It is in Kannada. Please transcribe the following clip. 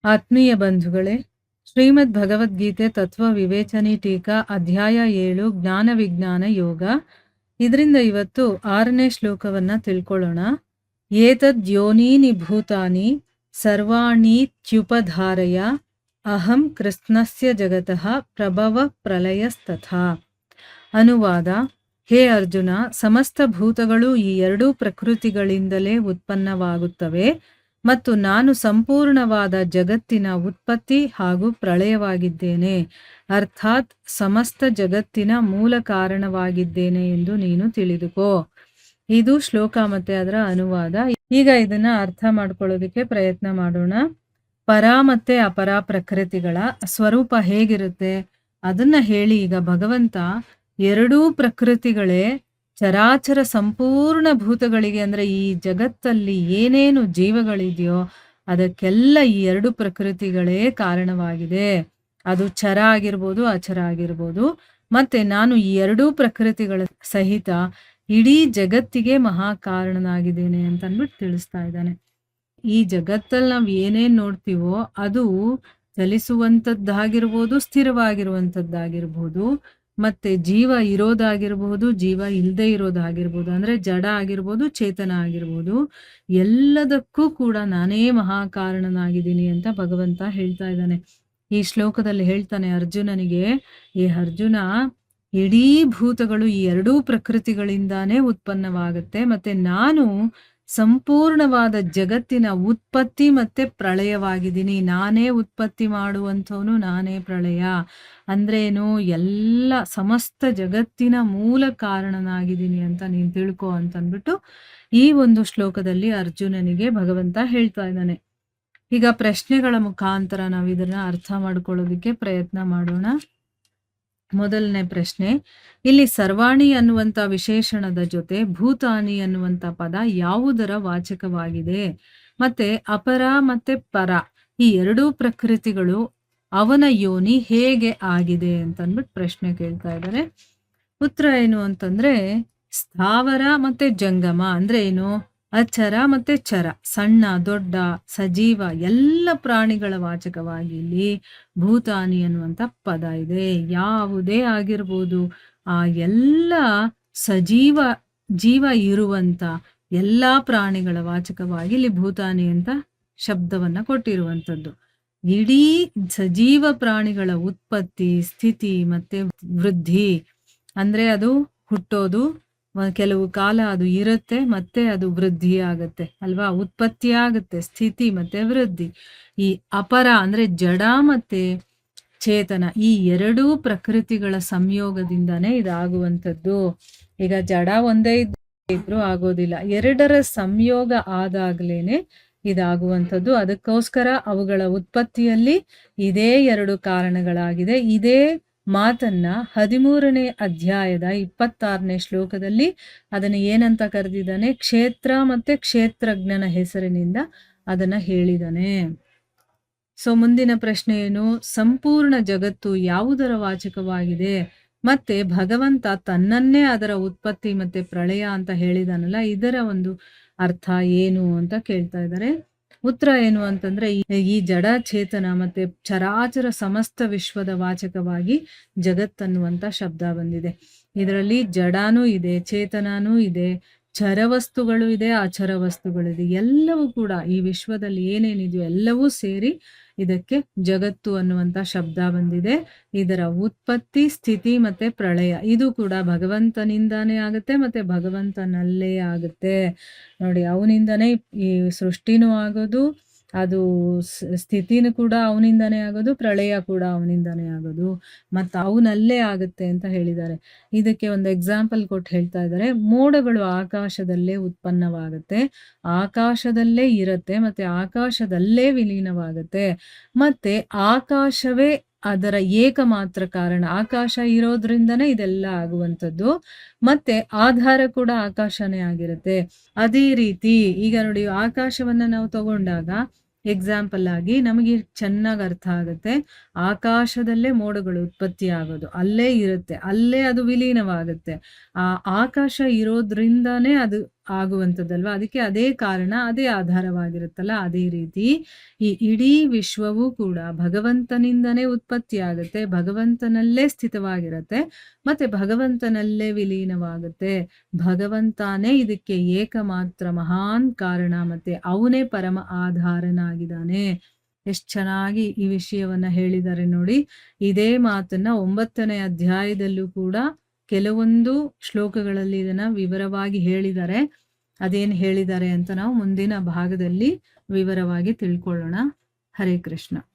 ಆತ್ಮೀಯ ಬಂಧುಗಳೇ, ಶ್ರೀಮದ್ ಭಗವದ್ಗೀತೆ ತತ್ವ ವಿವೇಚನೆ ಟೀಕಾ ಅಧ್ಯಾಯ 7 ಜ್ಞಾನ ವಿಜ್ಞಾನ ಯೋಗ. ಇದರಿಂದ ಇವತ್ತು 6ನೇ ಶ್ಲೋಕವನ್ನ ತಿಳ್ಕೊಳ್ಳೋಣ. ಏತದ್ ಯೋನೀನಿ ಭೂತಾನಿ ಸರ್ವಾಣೀತ್ಯುಪಧಾರಯ ಅಹಂ ಕೃಷ್ಣಸ್ಯ ಜಗತಃ ಪ್ರಭವ ಪ್ರಲಯಸ್ತಥಾ. ಅನುವಾದ: ಹೇ ಅರ್ಜುನ, ಸಮಸ್ತ ಭೂತಗಳು ಈ ಎರಡೂ ಪ್ರಕೃತಿಗಳಿಂದಲೇ ಉತ್ಪನ್ನವಾಗುತ್ತವೆ ಮತ್ತು ನಾನು ಸಂಪೂರ್ಣವಾದ ಜಗತ್ತಿನ ಉತ್ಪತ್ತಿ ಹಾಗೂ ಪ್ರಳಯವಾಗಿದ್ದೇನೆ, ಅರ್ಥಾತ್ ಸಮಸ್ತ ಜಗತ್ತಿನ ಮೂಲ ಕಾರಣವಾಗಿದ್ದೇನೆ ಎಂದು ನೀನು ತಿಳಿದುಕೋ. ಇದು ಶ್ಲೋಕ ಮತ್ತೆ ಅದರ ಅನುವಾದ. ಈಗ ಇದನ್ನ ಅರ್ಥ ಮಾಡ್ಕೊಳ್ಳೋದಕ್ಕೆ ಪ್ರಯತ್ನ ಮಾಡೋಣ. ಪರ ಮತ್ತೆ ಅಪರ ಪ್ರಕೃತಿಗಳ ಸ್ವರೂಪ ಹೇಗಿರುತ್ತೆ ಅದನ್ನ ಹೇಳಿ ಈಗ ಭಗವಂತ ಎರಡೂ ಪ್ರಕೃತಿಗಳೇ ಚರಾಚರ ಸಂಪೂರ್ಣ ಭೂತಗಳಿಗೆ, ಅಂದ್ರೆ ಈ ಜಗತ್ತಲ್ಲಿ ಏನೇನು ಜೀವಗಳಿದೆಯೋ ಅದಕ್ಕೆಲ್ಲ ಈ ಎರಡು ಪ್ರಕೃತಿಗಳೇ ಕಾರಣವಾಗಿದೆ. ಅದು ಚರ ಆಗಿರ್ಬೋದು, ಅಚರ ಆಗಿರ್ಬೋದು. ಮತ್ತೆ ನಾನು ಈ ಎರಡೂ ಪ್ರಕೃತಿಗಳ ಸಹಿತ ಇಡೀ ಜಗತ್ತಿಗೆ ಮಹಾ ಕಾರಣನಾಗಿದ್ದೇನೆ ಅಂತ ಅಂದ್ಬಿಟ್ಟು ತಿಳಿಸ್ತಾ ಇದ್ದಾನೆ. ಈ ಜಗತ್ತಲ್ಲಿ ನಾವು ಏನೇನ್ ನೋಡ್ತೀವೋ ಅದು ಚಲಿಸುವಂಥದ್ದಾಗಿರ್ಬೋದು, ಸ್ಥಿರವಾಗಿರುವಂಥದ್ದಾಗಿರ್ಬೋದು, ಮತ್ತೆ ಜೀವ ಇರೋದಾಗಿರ್ಬೋದು, ಜೀವ ಇಲ್ಲದೆ ಇರೋದಾಗಿರ್ಬೋದು, ಅಂದ್ರೆ ಜಡ ಆಗಿರ್ಬೋದು, ಚೇತನ ಆಗಿರ್ಬೋದು, ಎಲ್ಲದಕ್ಕೂ ಕೂಡ ನಾನೇ ಮಹಾಕಾರಣನಾಗಿದ್ದೀನಿ ಅಂತ ಭಗವಂತ ಹೇಳ್ತಾ ಇದ್ದಾನೆ. ಈ ಶ್ಲೋಕದಲ್ಲಿ ಹೇಳ್ತಾನೆ ಅರ್ಜುನನಿಗೆ, ಈ ಅರ್ಜುನ, ಇಡೀ ಭೂತಗಳು ಈ ಎರಡೂ ಪ್ರಕೃತಿಗಳಿಂದಾನೇ ಉತ್ಪನ್ನವಾಗುತ್ತೆ, ಮತ್ತೆ ನಾನು ಸಂಪೂರ್ಣವಾದ ಜಗತ್ತಿನ ಉತ್ಪತ್ತಿ ಮತ್ತೆ ಪ್ರಳಯವಾಗಿದ್ದೀನಿ. ನಾನೇ ಉತ್ಪತ್ತಿ ಮಾಡುವಂಥವನು, ನಾನೇ ಪ್ರಳಯ. ಅಂದ್ರೇನು, ಎಲ್ಲ ಸಮಸ್ತ ಜಗತ್ತಿನ ಮೂಲ ಕಾರಣನಾಗಿದ್ದೀನಿ ಅಂತ ನೀನು ತಿಳ್ಕೊ ಅಂತ ಅಂದ್ಬಿಟ್ಟು ಈ ಒಂದು ಶ್ಲೋಕದಲ್ಲಿ ಅರ್ಜುನನಿಗೆ ಭಗವಂತ ಹೇಳ್ತಾ ಇದ್ದಾನೆ. ಈಗ ಪ್ರಶ್ನೆಗಳ ಮುಖಾಂತರ ನಾವು ಇದನ್ನ ಅರ್ಥ ಮಾಡ್ಕೊಳ್ಳೋದಕ್ಕೆ ಪ್ರಯತ್ನ ಮಾಡೋಣ. ಮೊದಲನೇ ಪ್ರಶ್ನೆ, ಇಲ್ಲಿ ಸರ್ವಾಣಿ ಅನ್ನುವಂಥ ವಿಶೇಷಣದ ಜೊತೆ ಭೂತಾನಿ ಅನ್ನುವಂಥ ಪದ ಯಾವುದರ ವಾಚಕವಾಗಿದೆ? ಮತ್ತೆ ಅಪರ ಮತ್ತೆ ಪರ ಈ ಎರಡೂ ಪ್ರಕೃತಿಗಳು ಅವನ ಯೋನಿ ಹೇಗೆ ಆಗಿದೆ ಅಂತ ಅಂದ್ಬಿಟ್ಟು ಪ್ರಶ್ನೆ ಕೇಳ್ತಾ ಇದ್ದಾರೆ. ಉತ್ತರ ಏನು ಅಂತಂದ್ರೆ, ಸ್ಥಾವರ ಮತ್ತೆ ಜಂಗಮ ಅಂದ್ರೆ ಏನು? ಅಚರ ಮತ್ತೆ ಚರ, ಸಣ್ಣ ದೊಡ್ಡ ಸಜೀವ ಎಲ್ಲ ಪ್ರಾಣಿಗಳ ವಾಚಕವಾಗಿ ಇಲ್ಲಿ ಭೂತಾನಿ ಅನ್ನುವಂಥ ಪದ ಇದೆ. ಯಾವುದೇ ಆಗಿರ್ಬೋದು, ಆ ಎಲ್ಲ ಸಜೀವ ಜೀವ ಇರುವಂತ ಎಲ್ಲಾ ಪ್ರಾಣಿಗಳ ವಾಚಕವಾಗಿ ಇಲ್ಲಿ ಭೂತಾನಿ ಅಂತ ಶಬ್ದವನ್ನ ಕೊಟ್ಟಿರುವಂಥದ್ದು. ಇಡೀ ಸಜೀವ ಪ್ರಾಣಿಗಳ ಉತ್ಪತ್ತಿ, ಸ್ಥಿತಿ ಮತ್ತೆ ವೃದ್ಧಿ, ಅಂದ್ರೆ ಅದು ಹುಟ್ಟೋದು, ಕೆಲವು ಕಾಲ ಅದು ಇರುತ್ತೆ, ಮತ್ತೆ ಅದು ವೃದ್ಧಿ ಆಗತ್ತೆ ಅಲ್ವಾ, ಉತ್ಪತ್ತಿ ಆಗುತ್ತೆ, ಸ್ಥಿತಿ ಮತ್ತೆ ವೃದ್ಧಿ. ಈ ಅಪರ ಅಂದ್ರೆ ಜಡ ಮತ್ತೆ ಚೇತನ, ಈ ಎರಡೂ ಪ್ರಕೃತಿಗಳ ಸಂಯೋಗದಿಂದಾನೇ ಇದಾಗುವಂಥದ್ದು. ಈಗ ಜಡ ಒಂದೇ ಇದ್ರೂ ಆಗೋದಿಲ್ಲ, ಎರಡರ ಸಂಯೋಗ ಆದಾಗ್ಲೇನೆ ಇದಾಗುವಂಥದ್ದು. ಅದಕ್ಕೋಸ್ಕರ ಅವುಗಳ ಉತ್ಪತ್ತಿಯಲ್ಲಿ ಇದೇ ಎರಡು ಕಾರಣಗಳಾಗಿದೆ. ಇದೇ ಮಾತನ್ನ 13ನೇ ಅಧ್ಯಾಯದ 26ನೇ ಶ್ಲೋಕದಲ್ಲಿ ಅದನ್ನ ಏನಂತ ಕರೆದಿದ್ದಾನೆ? ಕ್ಷೇತ್ರ ಮತ್ತೆ ಕ್ಷೇತ್ರಜ್ಞನ ಹೆಸರಿನಿಂದ ಅದನ್ನ ಹೇಳಿದಾನೆ. ಸೊ ಮುಂದಿನ ಪ್ರಶ್ನೆ ಏನು? ಸಂಪೂರ್ಣ ಜಗತ್ತು ಯಾವುದರ ವಾಚಕವಾಗಿದೆ? ಮತ್ತೆ ಭಗವಂತ ತನ್ನನ್ನೇ ಅದರ ಉತ್ಪತ್ತಿ ಮತ್ತೆ ಪ್ರಳಯ ಅಂತ ಹೇಳಿದಾನಲ್ಲ, ಇದರ ಒಂದು ಅರ್ಥ ಏನು ಅಂತ ಕೇಳ್ತಾ ಇದ್ದಾರೆ. ಉತ್ತರ ಏನು ಅಂತಂದ್ರೆ, ಈ ಜಡ ಚೇತನ ಮತ್ತೆ ಚರಾಚರ ಸಮಸ್ತ ವಿಶ್ವದ ವಾಚಕವಾಗಿ ಜಗತ್ತನ್ನುವಂತ ಶಬ್ದ ಬಂದಿದೆ. ಇದರಲ್ಲಿ ಜಡನೂ ಇದೆ, ಚೇತನನೂ ಇದೆ, ಚರ ವಸ್ತುಗಳು ಇದೆ, ಅಚರ ವಸ್ತುಗಳಿದೆ. ಎಲ್ಲವೂ ಕೂಡ ಈ ವಿಶ್ವದಲ್ಲಿ ಏನೇನಿದೆಯೋ ಎಲ್ಲವೂ ಸೇರಿ ಇದಕ್ಕೆ ಜಗತ್ತು ಅನ್ನುವಂಥ ಶಬ್ದ ಬಂದಿದೆ. ಇದರ ಉತ್ಪತ್ತಿ, ಸ್ಥಿತಿ ಮತ್ತೆ ಪ್ರಳಯ ಇದು ಕೂಡ ಭಗವಂತನಿಂದಾನೇ ಆಗುತ್ತೆ, ಮತ್ತೆ ಭಗವಂತನಲ್ಲೇ ಆಗುತ್ತೆ. ನೋಡಿ, ಅವನಿಂದನೇ ಈ ಸೃಷ್ಟಿನೂ ಆಗೋದು, ಅದು ಸ್ಥಿತಿನೂ ಕೂಡ ಅವನಿಂದಾನೇ ಆಗೋದು, ಪ್ರಳಯ ಕೂಡ ಅವನಿಂದಾನೇ ಆಗೋದು, ಮತ್ತು ಅವನಲ್ಲೇ ಆಗುತ್ತೆ ಅಂತ ಹೇಳಿದ್ದಾರೆ. ಇದಕ್ಕೆ ಒಂದು ಎಕ್ಸಾಂಪಲ್ ಕೊಟ್ಟು ಹೇಳ್ತಾ ಇದ್ದಾರೆ. ಮೋಡಗಳು ಆಕಾಶದಲ್ಲೇ ಉತ್ಪನ್ನವಾಗುತ್ತೆ, ಆಕಾಶದಲ್ಲೇ ಇರುತ್ತೆ, ಮತ್ತೆ ಆಕಾಶದಲ್ಲೇ ವಿಲೀನವಾಗುತ್ತೆ, ಮತ್ತೆ ಆಕಾಶವೇ ಅದರ ಏಕಮಾತ್ರ ಕಾರಣ. ಆಕಾಶ ಇರೋದ್ರಿಂದನೇ ಇದೆಲ್ಲ ಆಗುವಂಥದ್ದು, ಮತ್ತೆ ಆಧಾರ ಕೂಡ ಆಕಾಶನೇ ಆಗಿರುತ್ತೆ. ಅದೇ ರೀತಿ ಈಗ ನೋಡಿ, ಆಕಾಶವನ್ನ ನಾವು ತಗೊಂಡಾಗ ಎಕ್ಸಾಂಪಲ್ ಆಗಿ ನಮಗೆ ಚೆನ್ನಾಗಿ ಅರ್ಥ ಆಗುತ್ತೆ. ಆಕಾಶದಲ್ಲೇ ಮೋಡಗಳು ಉತ್ಪತ್ತಿ ಆಗೋದು, ಅಲ್ಲೇ ಇರುತ್ತೆ, ಅಲ್ಲೇ ಅದು ವಿಲೀನವಾಗುತ್ತೆ. ಆ ಆಕಾಶ ಇರೋದ್ರಿಂದಾನೇ ಅದು ಆಗುವಂಥದ್ದಲ್ವಾ, ಅದಕ್ಕೆ ಅದೇ ಕಾರಣ, ಅದೇ ಆಧಾರವಾಗಿರುತ್ತಲ್ಲ. ಅದೇ ರೀತಿ ಈ ಇಡೀ ವಿಶ್ವವೂ ಕೂಡ ಭಗವಂತನಿಂದನೇ ಉತ್ಪತ್ತಿಯಾಗುತ್ತೆ, ಭಗವಂತನಲ್ಲೇ ಸ್ಥಿತವಾಗಿರುತ್ತೆ, ಮತ್ತೆ ಭಗವಂತನಲ್ಲೇ ವಿಲೀನವಾಗುತ್ತೆ. ಭಗವಂತನೇ ಇದಕ್ಕೆ ಏಕಮಾತ್ರ ಮಹಾನ್ ಕಾರಣ, ಮತ್ತೆ ಅವನೇ ಪರಮ ಆಧಾರನಾಗಿದ್ದಾನೆ. ಎಷ್ಟು ಚೆನ್ನಾಗಿ ಈ ವಿಷಯವನ್ನ ಹೇಳಿದ್ದಾರೆ ನೋಡಿ. ಇದೇ ಮಾತನ್ನ 9ನೇ ಅಧ್ಯಾಯದಲ್ಲೂ ಕೂಡ ಕೆಲವೊಂದು ಶ್ಲೋಕಗಳಲ್ಲಿ ಇದನ್ನ ವಿವರವಾಗಿ ಹೇಳಿದ್ದಾರೆ. ಅದೇನು ಹೇಳಿದ್ದಾರೆ ಅಂತ ನಾವು ಮುಂದಿನ ಭಾಗದಲ್ಲಿ ವಿವರವಾಗಿ ತಿಳ್ಕೊಳ್ಳೋಣ. ಹರೇ ಕೃಷ್ಣ.